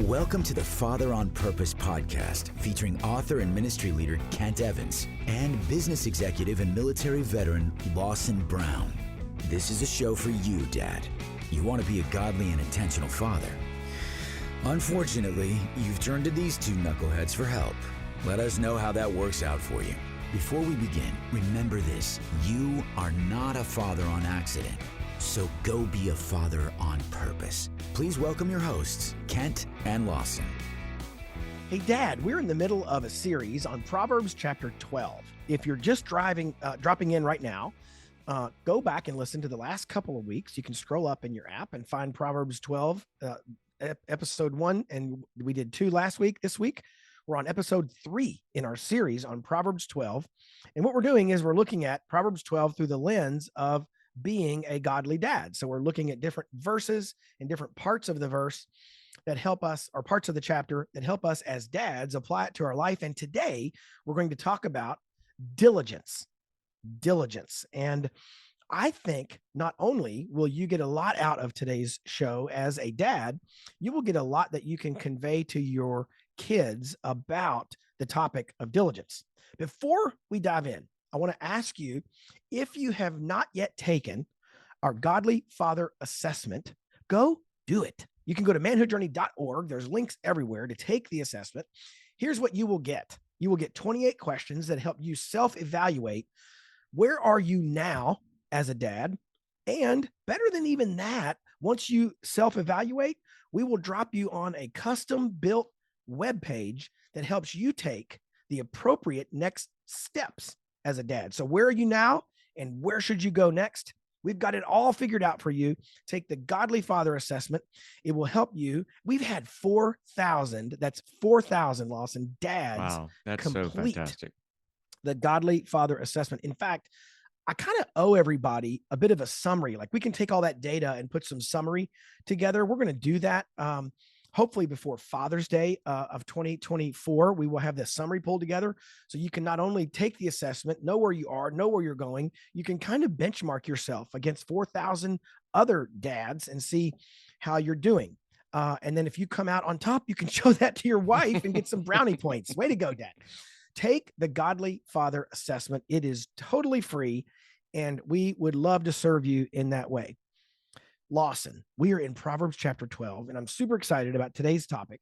Welcome to the Father on Purpose podcast, featuring author and ministry leader Kent Evans and business executive and military veteran Lawson Brown. This is a show for you, Dad. You want to be a godly and intentional father. Unfortunately, you've turned to these two knuckleheads for help. Let us know how that works out for you. Before we begin, remember this: you are not a father on accident. So go be a father on purpose. Please welcome your hosts, Kent and Lawson. Hey, Dad, we're in the middle of a series on Proverbs chapter 12. If you're just dropping in right now, go back and listen to the last couple of weeks. You can scroll up in your app and find Proverbs 12, episode 1, and we did 2 last week. This week, we're on episode 3 in our series on Proverbs 12. And what we're doing is we're looking at Proverbs 12 through the lens of being a godly dad. So we're looking at different verses and different parts of the verse that help us, or parts of the chapter that help us as dads apply it to our life. And today we're going to talk about diligence. And I think not only will you get a lot out of today's show as a dad, you will get a lot that you can convey to your kids about the topic of diligence. Before we dive in, I want to ask you, if you have not yet taken our Godly Father Assessment, go do it. You can go to manhoodjourney.org. There's links everywhere to take the assessment. Here's what you will get. You will get 28 questions that help you self-evaluate. Where are you now as a dad? And better than even that, once you self-evaluate, we will drop you on a custom-built webpage that helps you take the appropriate next steps as a dad. So where are you now and where should you go next? We've got it all figured out for you. Take the Godly Father Assessment. It will help you. We've had 4,000, that's 4,000, Lawson, dads. Wow, that's complete so fantastic. The Godly Father Assessment. In fact, I kind of owe everybody a bit of a summary. Like, we can take all that data and put some summary together. We're going to do that. Hopefully before Father's Day of 2024, we will have this summary pulled together. So you can not only take the assessment, know where you are, know where you're going, you can kind of benchmark yourself against 4,000 other dads and see how you're doing. And then if you come out on top, you can show that to your wife and get some brownie points. Way to go, Dad. Take the Godly Father Assessment. It is totally free, and we would love to serve you in that way. Lawson, we are in Proverbs chapter 12, and I'm super excited about today's topic.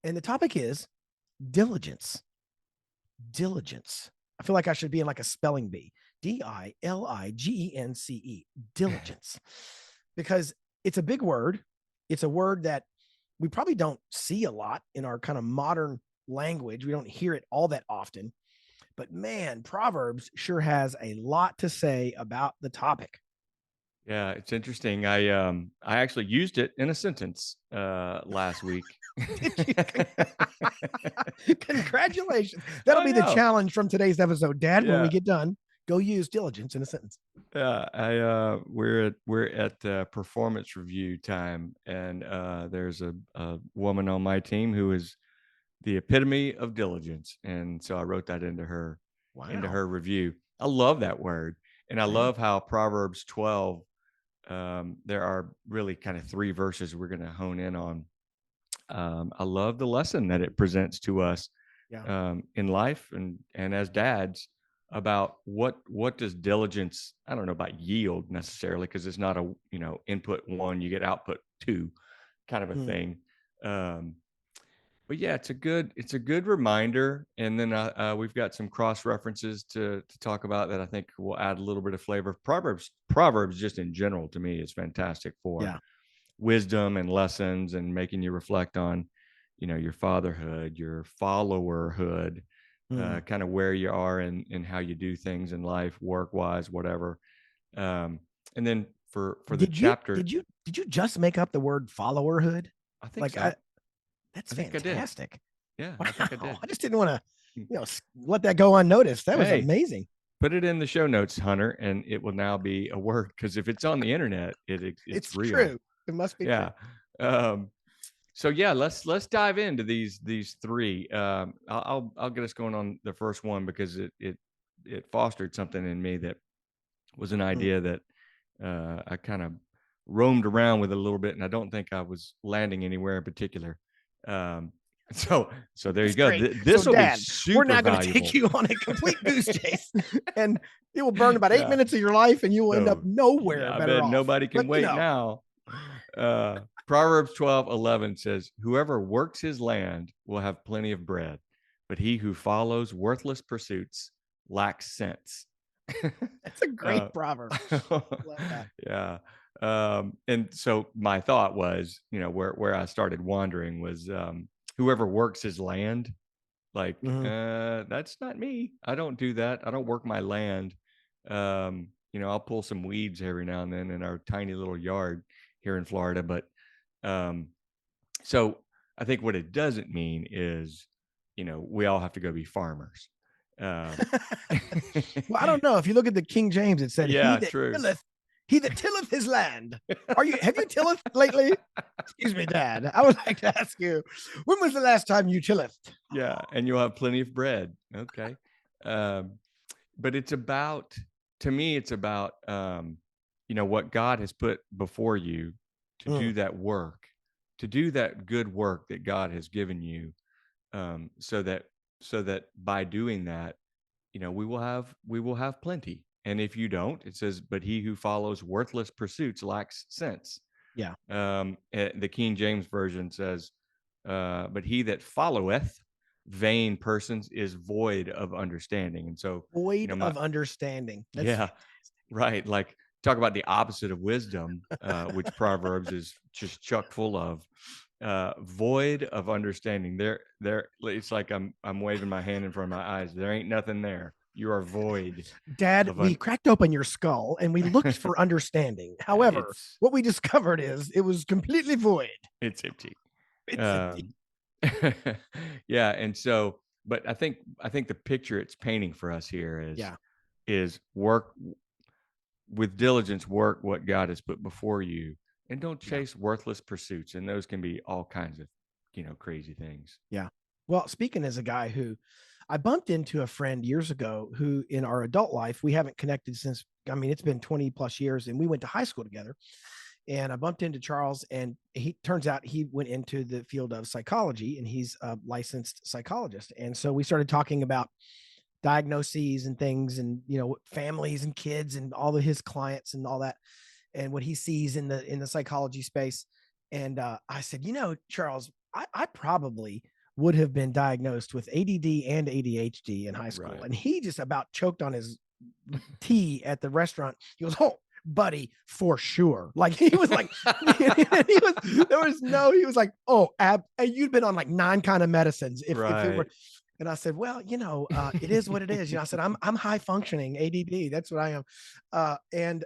And the topic is diligence. Diligence. I feel like I should be in like a spelling bee. Diligence. Diligence. Because it's a big word. It's a word that we probably don't see a lot in our kind of modern language. We don't hear it all that often. But man, Proverbs sure has a lot to say about the topic. Yeah, it's interesting. I actually used it in a sentence last week. Congratulations. That'll be the challenge from today's episode, Dad. When we get done, go use diligence in a sentence. Yeah, we're at performance review time, and there's a woman on my team who is the epitome of diligence, and so I wrote that into her review. I love that word, and I love how Proverbs 12. There are really kind of 3 verses we're going to hone in on. I love the lesson that it presents to us in life and as dads about what does diligence, I don't know about yield necessarily, because it's not a, input 1, you get output 2 kind of a thing. But yeah, it's a good reminder. And then we've got some cross references to talk about that I think will add a little bit of flavor. Proverbs just in general to me is fantastic for wisdom and lessons and making you reflect on, your fatherhood, your followerhood, kind of where you are and how you do things in life, work wise, whatever. And then for the chapter, did you just make up the word followerhood? I think so. That's fantastic. Yeah, wow. I think I did. I just didn't want to, let that go unnoticed. That was amazing. Put it in the show notes, Hunter, and it will now be a word, because if it's on the internet, it's real. True. It must be true. So yeah, let's dive into these 3. I'll get us going on the first one, because it fostered something in me that was an idea that I kind of roamed around with a little bit, and I don't think I was landing anywhere in particular. So there you That's go. great. This So, will be Dad, we're super now going to valuable. take you on a complete goose chase, and it will burn about 8 Yeah. minutes of your life, and you will end up So nowhere I better bet off. nobody can But, wait now. Proverbs 12:11 says, "Whoever works his land will have plenty of bread, but he who follows worthless pursuits lacks sense." that's a great Uh, proverb. Love that. yeah. And so my thought was, where I started wandering was, whoever works his land, like, Mhm. that's not me. I don't do that. I don't work my land. I'll pull some weeds every now and then in our tiny little yard here in Florida. But um, so I think what it doesn't mean is, we all have to go be farmers. Um, Well, I don't know. If you look at the King James, it said, yeah, true. he that tilleth his land. Have you tilleth lately? Excuse me, Dad. I would like to ask you, when was the last time you tilleth? Yeah, and you'll have plenty of bread. Okay. Um, but it's about, to me, it's about, what God has put before you to Mm, do that work, to do that good work that God has given you, so that by doing that, we will have plenty. And if you don't, it says, "But he who follows worthless pursuits lacks sense." yeah. The King James version says, "But he that followeth vain persons is void of understanding." And so, Void my of understanding. That's yeah, right. Like, talk about the opposite of wisdom, which Proverbs is just chock full of. Void of understanding. It's like I'm waving my hand in front of my eyes. There ain't nothing there. You are void Dad, of we cracked open your skull and we looked for understanding. However, it's what we discovered is it was completely void. it's empty. It's empty. Um, yeah, and so, but I think the picture it's painting for us here is Yeah. work with diligence, work what God has put before you, and don't Yeah. chase worthless pursuits. And those can be all kinds of, crazy things. Yeah. Well, speaking as a guy who I bumped into a friend years ago who in our adult life, we haven't connected since, I mean, it's been 20 plus years and we went to high school together. And I bumped into Charles, and he turns out he went into the field of psychology and he's a licensed psychologist. And so we started talking about diagnoses and things and, families and kids and all of his clients and all that and what he sees in the psychology space. And I said, Charles, I probably would have been diagnosed with ADD and ADHD in high school. Right. And he just about choked on his tea at the restaurant. He goes, "Oh, buddy, for sure." Like he was like, he was like, "Oh, you'd been on like 9 kind of medicines if it were." Right. And I said, "Well, it is what it is." I said, I'm high functioning ADD. That's what I am. And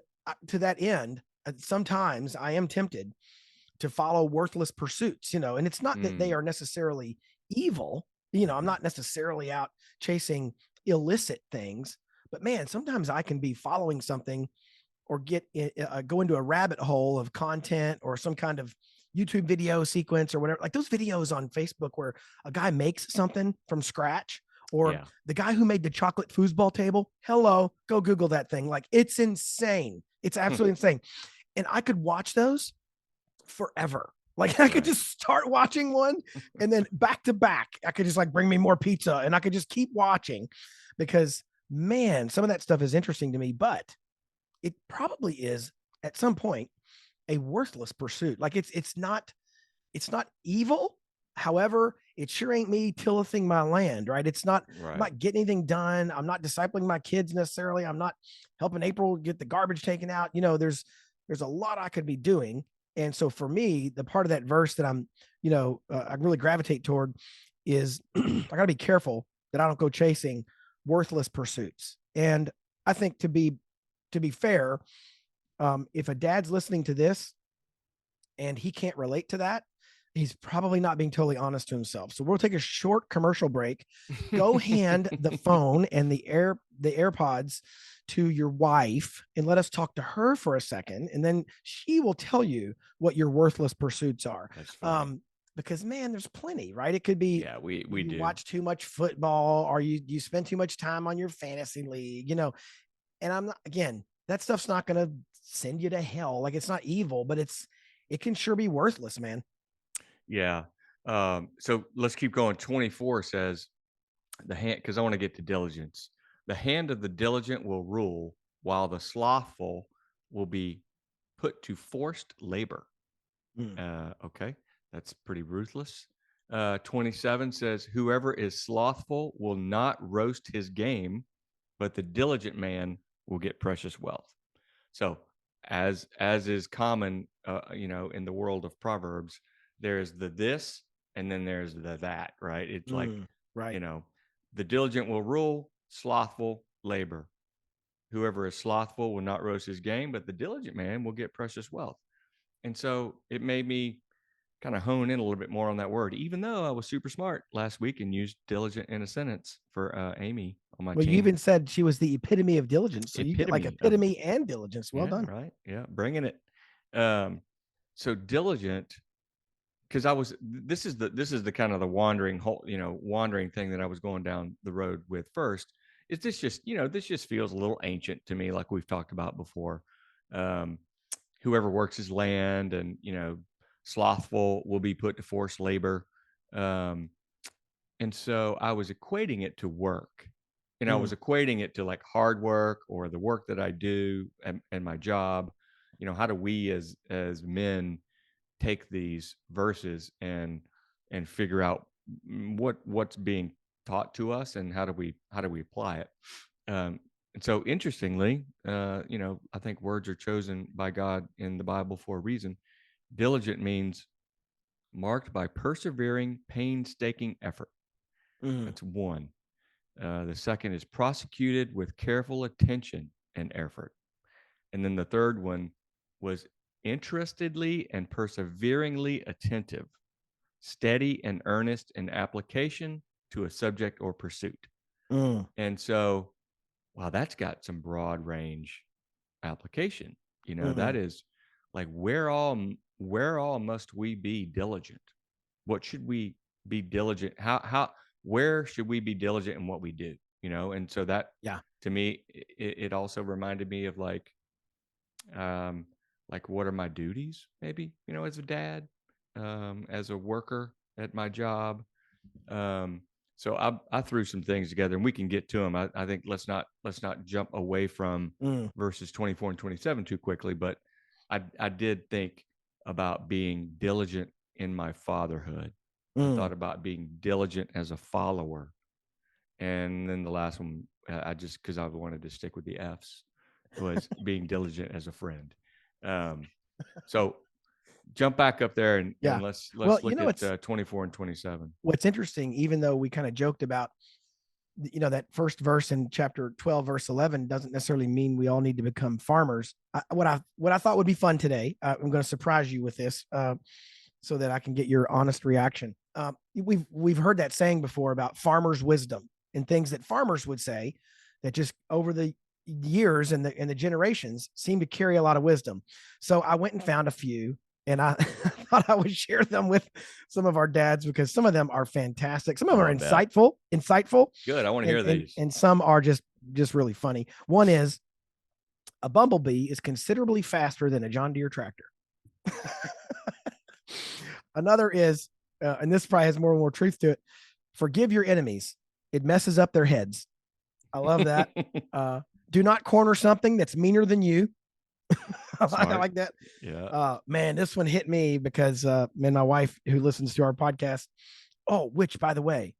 to that end, sometimes I am tempted to follow worthless pursuits, and it's not that they are necessarily evil. I'm not necessarily out chasing illicit things, but man, sometimes I can be following something or go into a rabbit hole of content or some kind of YouTube video sequence or whatever, like those videos on Facebook where a guy makes something from scratch, or Yeah. the guy who made the chocolate foosball table. Hello, go Google that thing. Like it's insane. It's absolutely insane. And I could watch those forever. Like I could Right. just start watching one and then back to back, I could just like bring me more pizza and I could just keep watching because man, some of that stuff is interesting to me, but it probably is at some point a worthless pursuit. Like it's not evil. However, it sure ain't me tillithing my land, right? I'm Right. not getting anything done. I'm not discipling my kids necessarily. I'm not helping April get the garbage taken out. There's a lot I could be doing. And so for me, the part of that verse that I really gravitate toward is I got to be careful that I don't go chasing worthless pursuits. And I think to be fair, if a dad's listening to this and he can't relate to that, he's probably not being totally honest to himself. So we'll take a short commercial break. Go hand the phone and the AirPods to your wife and let us talk to her for a second. And then she will tell you what your worthless pursuits are. That's funny. Because man, there's plenty, right? It could be, Yeah, we you do. watch too much football or you spend too much time on your fantasy league, and I'm not, again, that stuff's not going to send you to hell. Like it's not evil, but it can sure be worthless, man. Yeah. So let's keep going. 24 says the hand, because I want to get to diligence. The hand of the diligent will rule, while the slothful will be put to forced labor. Mm, Okay, that's pretty ruthless. 27 says, whoever is slothful will not roast his game, but the diligent man will get precious wealth. So, as is common, in the world of Proverbs, there's the this, and then there's the that, right? It's like, right. you know, the diligent will rule, slothful labor. Whoever is slothful will not roast his game, but the diligent man will get precious wealth. And so it made me kind of hone in a little bit more on that word, even though I was super smart last week and used diligent in a sentence for Amy on my Well, you team. even said she was the epitome of diligence. So you get like Epitome of, epitome and diligence. Well yeah, done. right. Yeah, bringing it. So diligent, because this is the kind of the wandering thing that I was going down the road with first. Is this just, this just feels a little ancient to me, like we've talked about before. Um, Whoever works his land, and slothful will be put to forced labor. Um, and so I was equating it to work. I Mm, was equating it to like hard work or the work that I do and my job. How do we as men take these verses and figure out what's being taught to us, and how do we apply it? And so interestingly, I think words are chosen by God in the Bible for a reason. Diligent means marked by persevering, painstaking effort. mm, That's one. The second is prosecuted with careful attention and effort. And then the third one was interestedly and perseveringly attentive, steady and earnest in application to a subject or pursuit. mm, And so, wow, that's got some broad range application. That mm. is like, where all must we be diligent? What should we be diligent? Where should we be diligent in what we do? And so that, Yeah. to me, it also reminded me of um, what are my duties? Maybe, as a dad, as a worker at my job. Um, so I threw some things together, and we can get to them. I think let's not jump away from Mm, verses 24 and 27 too quickly, but I did think about being diligent in my fatherhood. I mm. thought about being diligent as a follower, and then the last one, I just, because I wanted to stick with the F's, was being diligent as a friend. Um, so jump back up there, and, Yeah. let's Well, look at 24 and 27. what's interesting, even though we kind of joked about, that first verse in chapter 12, verse 11 doesn't necessarily mean we all need to become farmers. What I thought would be fun today, I'm going to surprise you with this, so that I can get your honest reaction. We've heard that saying before about farmers' wisdom and things that farmers would say that just over the years and the generations seem to carry a lot of wisdom. So I went and found a few, and I thought I would share them with some of our dads, because some of them are fantastic. Some of them Oh, are I bet. insightful, Good. I want to and hear these. and some are just really funny. One is, a bumblebee is considerably faster than a John Deere tractor. Another is, and this probably has more and more truth to it: forgive your enemies. It messes up their heads. I love that. Do not corner something that's meaner than you. I like that. Yeah. Man, this one hit me because my wife, who listens to our podcast. Oh, which, by the way,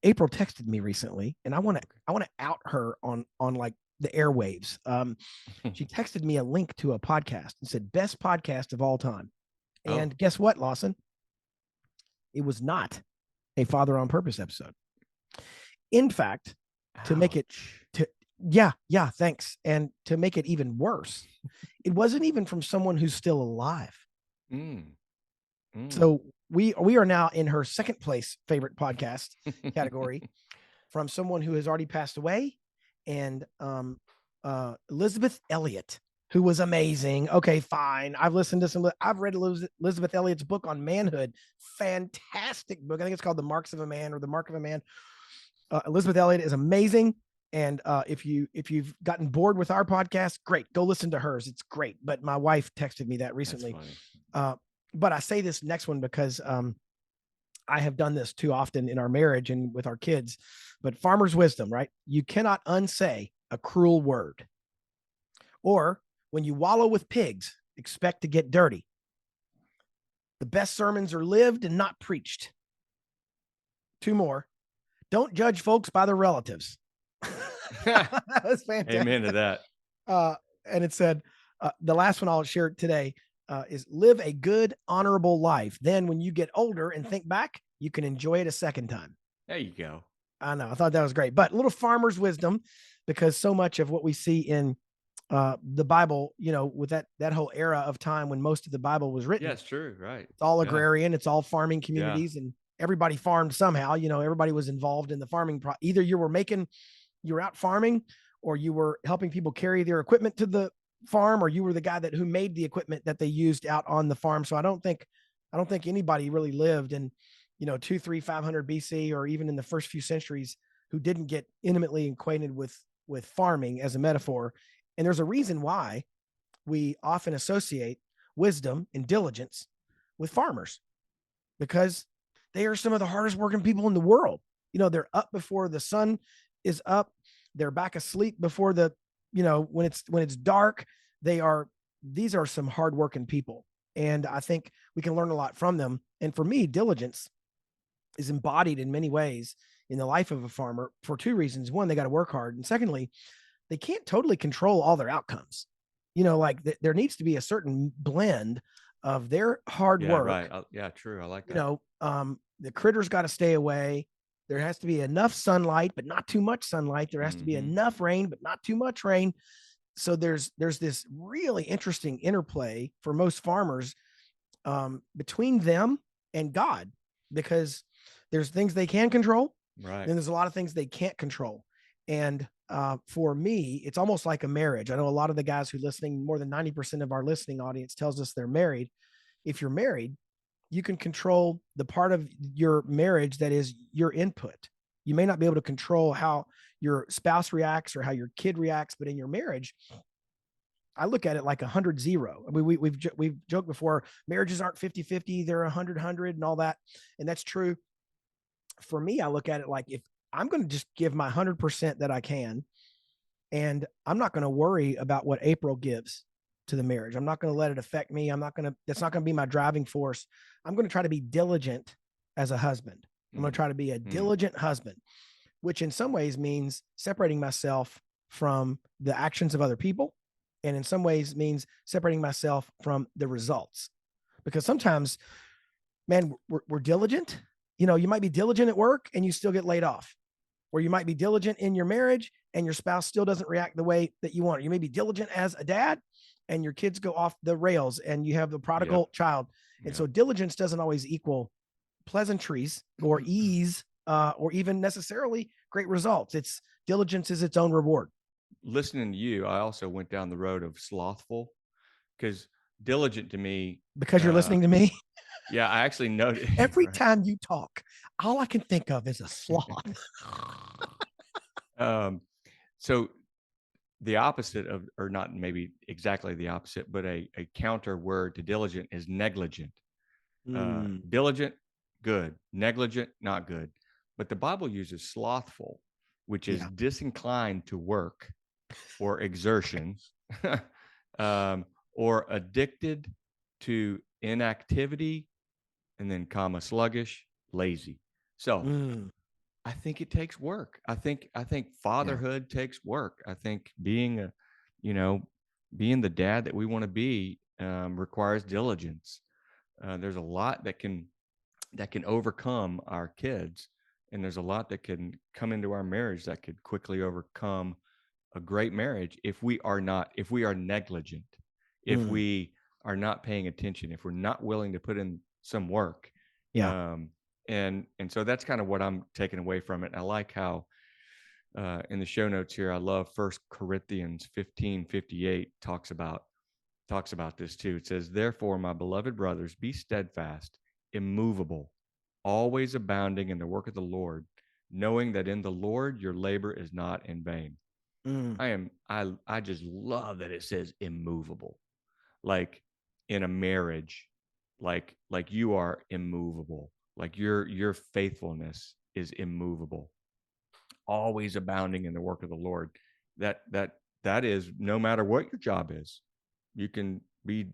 April texted me recently, and I want to out her on like the airwaves. She texted me a link to a podcast and said, "Best podcast of all time." And Oh. guess what, Lawson? It was not a Father on Purpose episode. In fact, to make it Ouch. to yeah, thanks. And to make it even worse, it wasn't even from someone who's still alive. Mm. Mm. So we are now in her second place favorite podcast category, from someone who has already passed away, and Elizabeth Elliot, who was amazing. Okay, fine. I've listened to some. I've read Elizabeth Elliot's book on manhood. Fantastic book. I think it's called The Marks of a Man, or The Mark of a Man. Elizabeth Elliot is amazing. And if you've gotten bored with our podcast, great, go listen to hers. It's great. But my wife texted me that recently. That's funny. But I say this next one because I have done this too often in our marriage and with our kids, but farmer's wisdom, right? You cannot unsay a cruel word. Or when you wallow with pigs, expect to get dirty. The best sermons are lived and not preached. Two more. Don't judge folks by their relatives. That was fantastic. Amen to that. And it said, the last one I'll share today is live a good, honorable life. Then when you get older and think back, you can enjoy it a second time. There you go. I know. I thought that was great. But little farmer's wisdom, because so much of what we see in the Bible, with that whole era of time when most of the Bible was written. Yes, true. Right. It's all Yeah. agrarian. It's all farming communities, and everybody farmed somehow. Everybody was involved in the farming. Either you were out farming, or you were helping people carry their equipment to the farm, or you were the guy who made the equipment that they used out on the farm. So I don't think anybody really lived in 2, 3, 500 BC, or even in the first few centuries, who didn't get intimately acquainted with farming as a metaphor. And there's a reason why we often associate wisdom and diligence with farmers, because they are some of the hardest working people in the world. They're up before the sun is up. They're back asleep before when it's dark. These are some hardworking people. And I think we can learn a lot from them. And for me, diligence is embodied in many ways in the life of a farmer for two reasons. One, they got to work hard. And secondly, they can't totally control all their outcomes. There needs to be a certain blend of their hard work. Right. Yeah, true. I like that. The critters got to stay away. There has to be enough sunlight, but not too much sunlight. There has to be enough rain, but not too much rain. So there's this really interesting interplay for most farmers between them and God, because there's things they can control. Right. And there's a lot of things they can't control. And for me, it's almost like a marriage. I know a lot of the guys who listening, more than 90% of our listening audience tells us they're married. If you're married, you can control the part of your marriage that is your input. You may not be able to control how your spouse reacts or how your kid reacts, but in your marriage, I look at it like 100-0. I mean, we've joked before, marriages aren't 50-50, they're 100-100 and all that. And that's true. For me, I look at it like, if I'm going to just give my 100% that I can, and I'm not going to worry about what April gives to the marriage. I'm not going to let it affect me. That's not going to be my driving force. I'm going to try to be diligent as a husband. I'm going to try to be a diligent husband, which in some ways means separating myself from the actions of other people. And in some ways means separating myself from the results, because sometimes, man, we're diligent. You might be diligent at work and you still get laid off, or you might be diligent in your marriage and your spouse still doesn't react the way that you want. You may be diligent as a dad and your kids go off the rails and you have the prodigal child. And so diligence doesn't always equal pleasantries or ease, or even necessarily great results. Diligence is its own reward. Listening to you, I also went down the road of slothful, because diligent to me. Because you're listening to me? Yeah, I actually noticed. Every time you talk, all I can think of is a sloth. So the opposite of, or not maybe exactly the opposite, but a counter word to diligent is negligent. Diligent, good. Negligent, not good. But the Bible uses slothful, which is disinclined to work or exertion, or addicted to inactivity, and then sluggish, lazy. So I think it takes work. I think fatherhood takes work. I think being being the dad that we want to be requires diligence. There's a lot that can overcome our kids, and there's a lot that can come into our marriage that could quickly overcome a great marriage if we are negligent, if we are not paying attention, if we're not willing to put in some work. And so that's kind of what I'm taking away from it. And I like how in the show notes here, I love 1 Corinthians 15:58 talks about this too. It says, "Therefore, my beloved brothers, be steadfast, immovable, always abounding in the work of the Lord, knowing that in the Lord your labor is not in vain." I just love that it says immovable, like in a marriage, like you are immovable. Like your faithfulness is immovable, always abounding in the work of the Lord. That is no matter what your job is. You can be,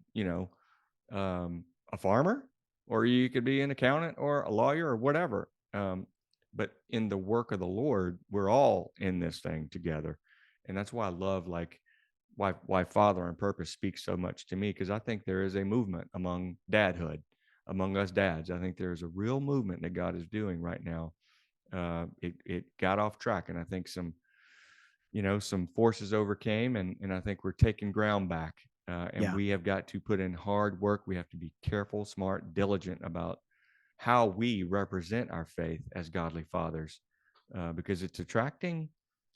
a farmer, or you could be an accountant or a lawyer or whatever. But in the work of the Lord, we're all in this thing together. And that's why I love, like, why Father on Purpose speaks so much to me, because I think there is a movement among dadhood, among us dads. I think there's a real movement that God is doing right now. It got off track, and I think some forces overcame, and I think we're taking ground back. And Yeah. we have got to put in hard work. We have to be careful, smart, diligent about how we represent our faith as godly fathers, because it's attracting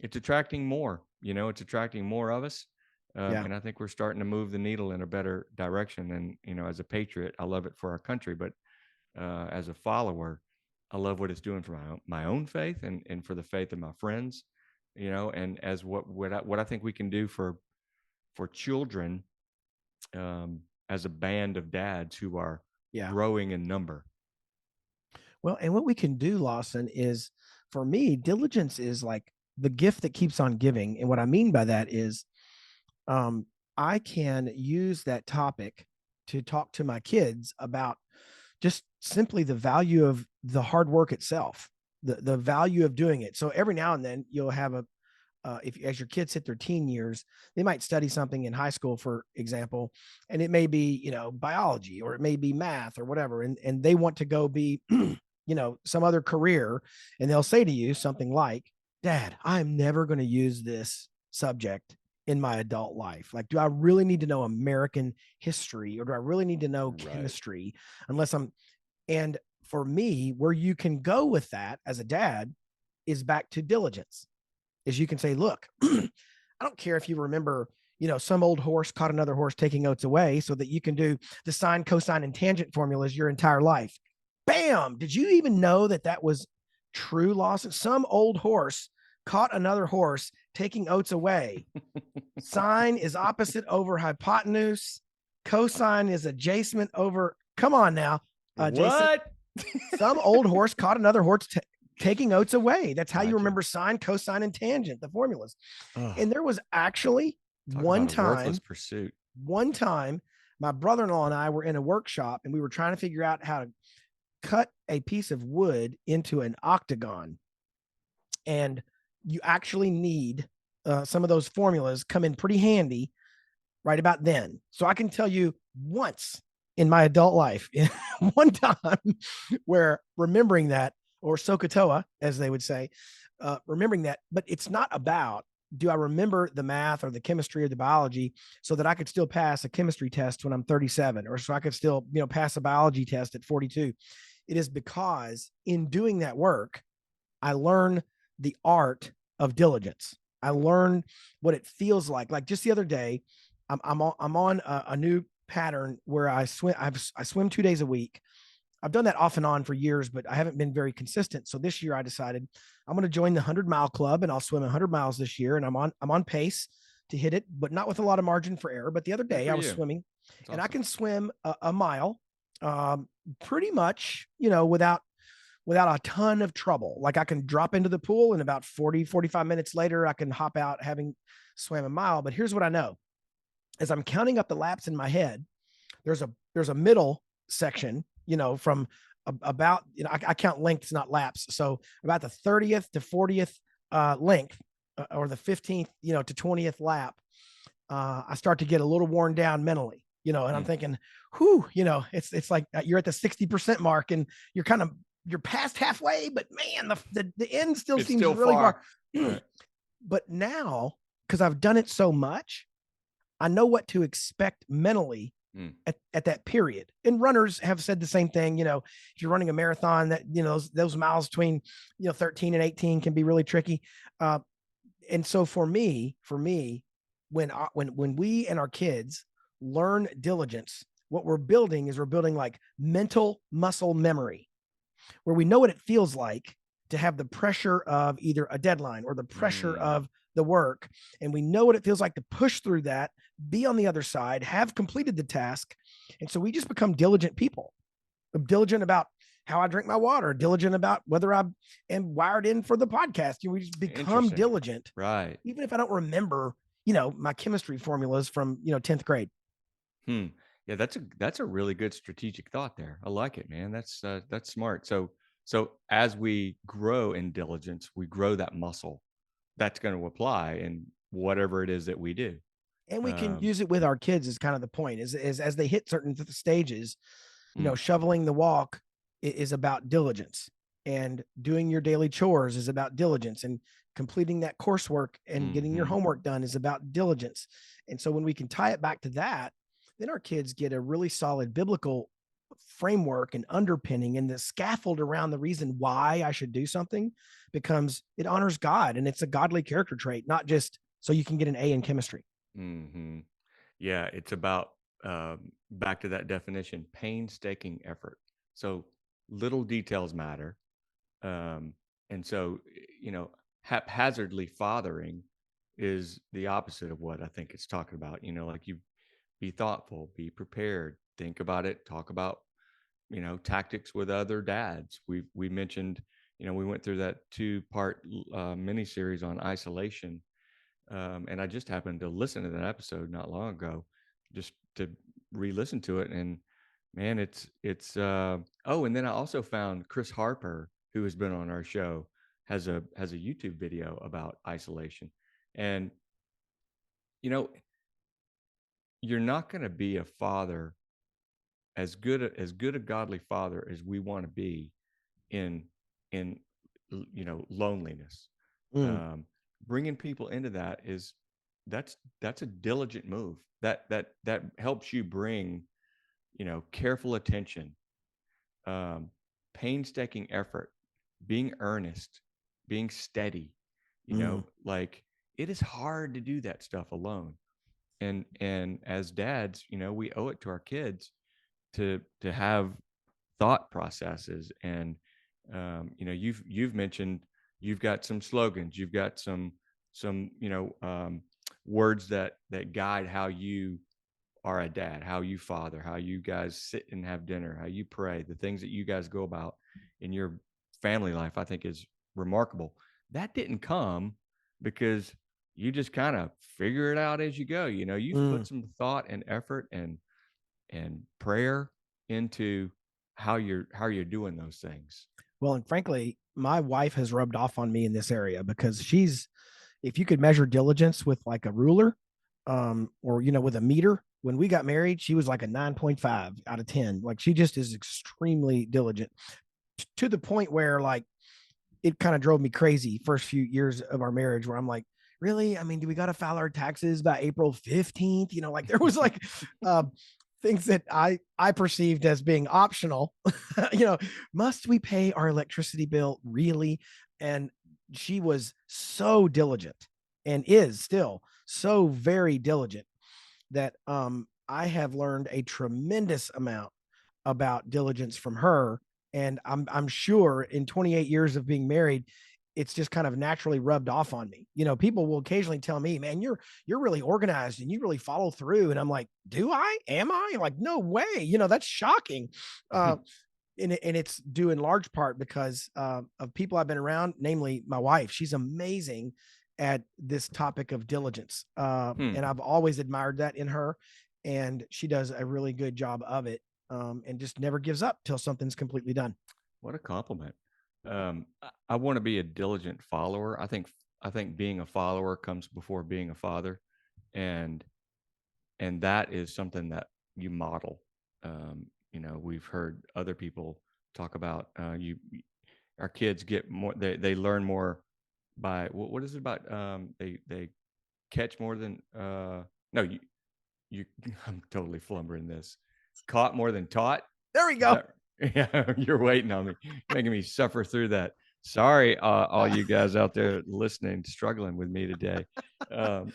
more. It's attracting more of us. Yeah. And I think we're starting to move the needle in a better direction. And as a patriot, I love it for our country, but as a follower, I love what it's doing for my own faith, and for the faith of my friends. And as what I think we can do for children, as a band of dads who are Yeah. growing in number. Well, and what we can do, Lawson, is, for me, diligence is like the gift that keeps on giving. And what I mean by that is, I can use that topic to talk to my kids about just simply the value of the hard work itself, the value of doing it. So every now and then you'll have if as your kids hit their teen years, they might study something in high school, for example, and it may be, biology, or it may be math or whatever. And they want to go be, some other career. And they'll say to you something like, Dad, I'm never going to use this subject in my adult life. Like, do I really need to know American history, or do I really need to know Right. chemistry, and for me, where you can go with that as a dad is back to diligence. Is you can say, look, I don't care if you remember, some old horse caught another horse taking oats away, so that you can do the sine, cosine, and tangent formulas your entire life. Bam! Did you even know that was true, Lawson? Some old horse caught another horse taking oats away. Sine is opposite over hypotenuse. Cosine is adjacent over. Come on now, Jason. What? Some old horse caught another horse taking oats away. That's how you Gotcha. remember sine, cosine, and tangent, the formulas. Ugh, And there was actually talk one about a worthless time, pursuit. my brother-in-law and I were in a workshop, and we were trying to figure out how to cut a piece of wood into an octagon. And you actually need some of those formulas come in pretty handy right about then. So I can tell you once in my adult life, one time, where remembering that, or SOHCAHTOA, as they would say, remembering that. But it's not about, do I remember the math or the chemistry or the biology so that I could still pass a chemistry test when I'm 37, or so I could still, pass a biology test at 42. It is because in doing that work, I learn the art of diligence. I learn what it feels like. Like just the other day, I'm on a new pattern where I swim. I swim 2 days a week. I've done that off and on for years, but I haven't been very consistent. So this year I decided I'm going to join the 100-mile club, and I'll swim 100 miles this year. And I'm on pace to hit it, but not with a lot of margin for error. But the other day I was swimming, and I can swim a mile, pretty much, without a ton of trouble. Like I can drop into the pool, and about 45 minutes later, I can hop out having swam a mile. But here's what I know. As I'm counting up the laps in my head, there's a middle section, from about, I count lengths, not laps. So about the 30th to 40th length, or the 15th, to 20th lap, I start to get a little worn down mentally, and I'm thinking, whew, it's like you're at the 60% mark, and you're past halfway, but man, the end still seems really far. But now, because I've done it so much, I know what to expect mentally at that period. And runners have said the same thing. If you're running a marathon, that, those miles between, 13 and 18 can be really tricky. And so for me, when we and our kids learn diligence, what we're building like mental muscle memory, where we know what it feels like to have the pressure of either a deadline or the pressure of the work. And we know what it feels like to push through that, be on the other side, have completed the task. And so we just become diligent people, diligent about how I drink my water, diligent about whether I am wired in for the podcast. We just become Interesting. diligent, Right. even if I don't remember, my chemistry formulas from 10th grade. Hmm. Yeah, that's a really good strategic thought there. I like it, man. That's smart. So as we grow in diligence, we grow that muscle that's going to apply in whatever it is that we do. And we can Um, use it with our kids is kind of the point is as they hit certain stages, mm, shoveling the walk is about diligence, and doing your daily chores is about diligence, and completing that coursework and getting your mhm, homework done is about diligence. And so when we can tie it back to that, then our kids get a really solid biblical framework and underpinning, and the scaffold around the reason why I should do something becomes it honors God, and it's a godly character trait, not just so you can get an A in chemistry. mhm. Yeah, it's about back to that definition, painstaking effort. So little details matter. Um, and so, haphazardly fathering is the opposite of what I think it's talking about. Like you be thoughtful, be prepared, think about it, talk about, tactics with other dads. We mentioned, we went through that 2-part mini series on isolation. And I just happened to listen to that episode not long ago, just to re-listen to it. And man, oh, and then I also found Chris Harper, who has been on our show, has a YouTube video about isolation. And you know, you're not going to be a father as good a godly father as we want to be in in loneliness. Mm, um, Bringing people into that is that's a diligent move that helps you bring careful attention, um, painstaking effort, being earnest, being steady. mm, Like it is hard to do that stuff alone. And as dads, we owe it to our kids to have thought processes. And you've mentioned you've got some slogans, you've got some words that guide how you are a dad, how you father, how you guys sit and have dinner, how you pray, the things that you guys go about in your family life. I think is remarkable. That didn't come because you just kind of figure it out as you go. You've mm. put some thought and effort and prayer into how you're doing those things. Well, and frankly, my wife has rubbed off on me in this area because if you could measure diligence with like a ruler, or, with a meter, when we got married, she was like a 9.5 out of 10. Like she just is extremely diligent to the point where like it kind of drove me crazy first few years of our marriage where I'm like, really? I mean, do we got to file our taxes by April 15th? Like there was like uh, things that I perceived as being optional. Must we pay our electricity bill really? And she was so diligent and is still so very diligent that I have learned a tremendous amount about diligence from her. And I'm sure in 28 years of being married, it's just kind of naturally rubbed off on me. People will occasionally tell me, "Man, you're really organized and you really follow through." And I'm like, "Do I? Am I?" Like, no way. That's shocking. Uh, and it's due in large part because of people I've been around, namely my wife. She's amazing at this topic of diligence, Hmm. and I've always admired that in her. And she does a really good job of it, and just never gives up till something's completely done. What a compliment. I want to be a diligent follower. I think being a follower comes before being a father, and and that is something that you model. We've heard other people talk about our kids get more, they learn more by what is it about, they catch more than no you I'm totally flumbering this. Caught more than taught. There we Is go. that yeah, you're waiting on me, making me suffer through that. Sorry, all you guys out there listening, struggling with me today. Um,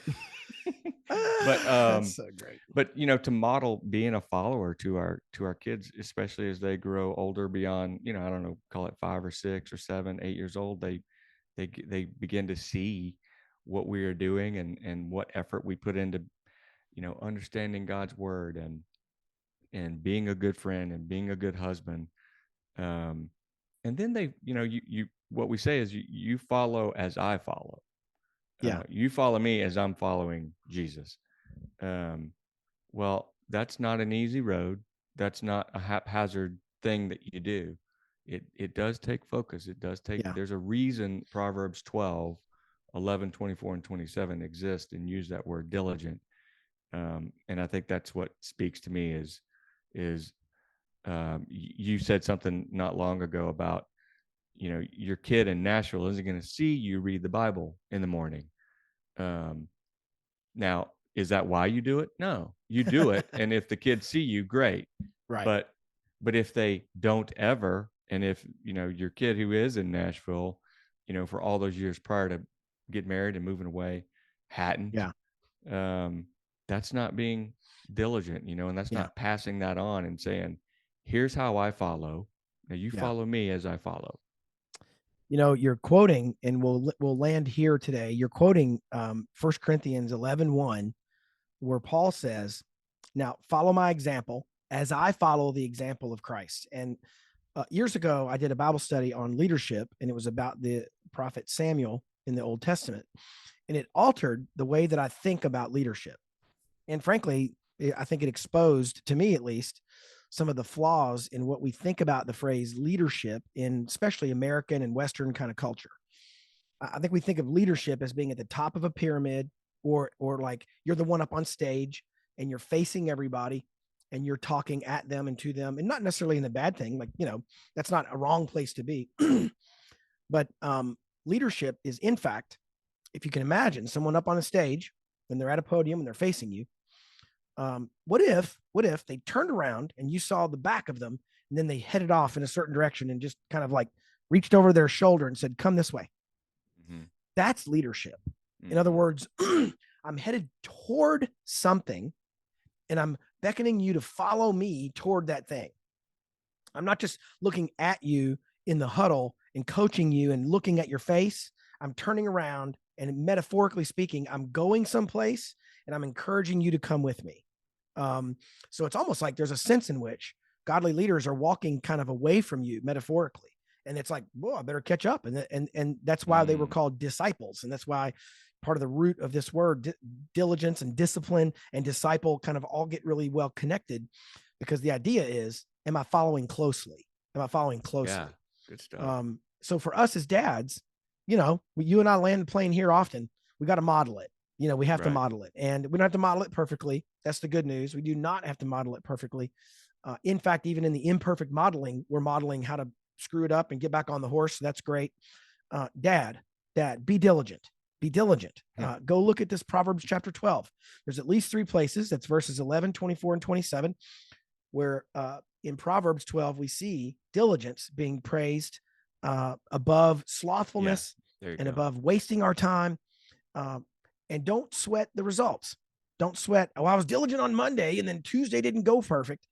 but That's so great. to model being a follower to our kids, especially as they grow older beyond, I don't know, call it 5 or 6 or 7, 8 years old, they begin to see what we are doing and what effort we put into, understanding God's word and being a good friend and being a good husband. And then they, you what we say is you follow as I follow. Yeah. You follow me as I'm following Jesus. Um, well, that's not an easy road. That's not a haphazard thing that you do. It does take focus. It does take, Yeah. there's a reason Proverbs 12, 11, 24, and 27 exist and use that word diligent. And I think that's what speaks to me is you said something not long ago about, your kid in Nashville isn't going to see you read the Bible in the morning. Um, Now, is that why you do it? No, you do it. And if the kids see you, great. Right. But if they don't ever, and if, your kid who is in Nashville, for all those years prior to get married and moving away, hadn't, Yeah. um, that's not being diligent, and that's Yeah. not passing that on and saying, here's how I follow. Now you Yeah. follow me as I follow. You're quoting, and we'll land here today. You're quoting 1 Corinthians 11:1, where Paul says, "Now follow my example as I follow the example of Christ." And years ago, I did a Bible study on leadership, and it was about the prophet Samuel in the Old Testament, and it altered the way that I think about leadership. And frankly, I think it exposed, to me at least, some of the flaws in what we think about the phrase leadership in especially American and Western kind of culture. I think we think of leadership as being at the top of a pyramid, or like you're the one up on stage and you're facing everybody and you're talking at them and to them, and not necessarily in a bad thing. Like, that's not a wrong place to be. But leadership is, in fact, if you can imagine someone up on a stage when they're at a podium and they're facing you. What if they turned around and you saw the back of them, and then they headed off in a certain direction and just kind of like reached over their shoulder and said, "Come this way." Mm-hmm. That's leadership. Mm-hmm. In other words, I'm headed toward something and I'm beckoning you to follow me toward that thing. I'm not just looking at you in the huddle and coaching you and looking at your face. I'm turning around and, metaphorically speaking, I'm going someplace and I'm encouraging you to come with me. So it's almost like there's a sense in which godly leaders are walking kind of away from you metaphorically. And it's like, whoa, I better catch up. And that's why they were called disciples. And that's why part of the root of this word, diligence and discipline and disciple, kind of all get really well connected, because the idea is, am I following closely? Am I following closely? Yeah, good stuff. So for us as dads, you and I land the plane here often. We got to model it. We have to model it, and we don't have to model it perfectly. That's the good news. We do not have to model it perfectly. In fact, even in the imperfect modeling, we're modeling how to screw it up and get back on the horse. So that's great. Dad, be diligent. Be diligent. Go look at this Proverbs chapter 12. There's at least 3 places. That's verses 11, 24, and 27, where in Proverbs 12, we see diligence being praised above slothfulness and above wasting our time. And don't sweat the results. Don't sweat, I was diligent on Monday and then Tuesday didn't go perfect.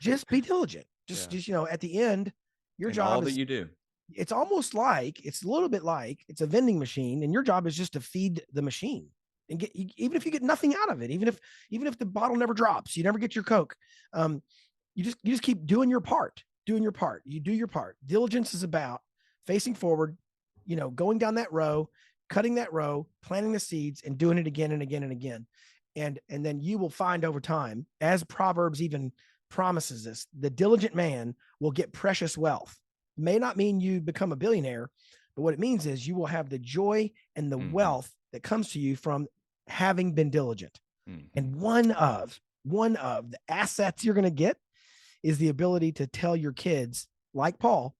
Just be diligent. Just at the end, your job all is, that you do. It's almost like, it's a little bit like it's a vending machine, and your job is just to feed the machine and get, even if you get nothing out of it, even if the bottle never drops, you never get your Coke. You just keep doing your part. You do your part. Diligence is about facing forward, going down that row, cutting that row, planting the seeds, and doing it again and again and again. And then you will find over time, as Proverbs even promises us, the diligent man will get precious wealth. May not mean you become a billionaire, but what it means is you will have the joy and the wealth that comes to you from having been diligent. And one of the assets you're going to get is the ability to tell your kids, like Paul,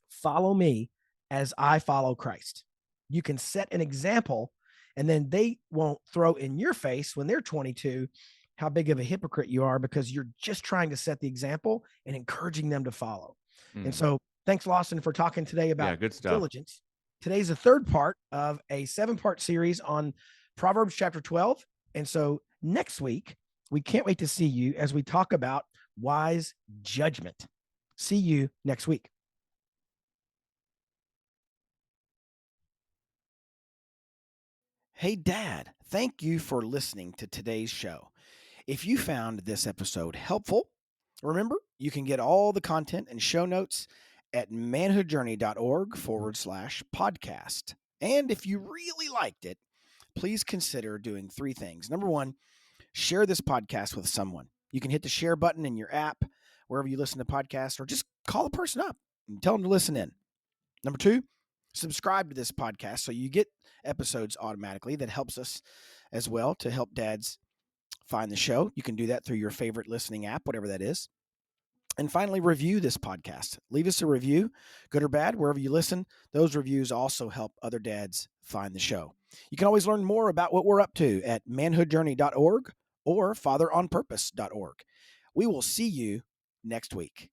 follow me as I follow Christ. You can set an example, and then they won't throw in your face when they're 22 how big of a hypocrite you are, because you're just trying to set the example and encouraging them to follow. And so thanks, Lawson, for talking today about good stuff. diligence. Today's the 3rd part of a 7-part series on Proverbs chapter 12. And so next week, we can't wait to see you as we talk about wise judgment. See you next week. Hey, Dad, thank you for listening to today's show. If you found this episode helpful, Remember, you can get all the content and show notes at manhoodjourney.org/podcast. And if you really liked it, please consider doing 3 things. Number 1, share this podcast with someone. You can hit the share button in your app, wherever you listen to podcasts, or just call a person up and tell them to listen in. Number 2, subscribe to this podcast so you get episodes automatically. That helps us as well to help dads find the show. You can do that through your favorite listening app, whatever that is. And finally, review this podcast. Leave us a review, good or bad, wherever you listen. Those reviews also help other dads find the show. You can always learn more about what we're up to at manhoodjourney.org or fatheronpurpose.org. We will see you next week.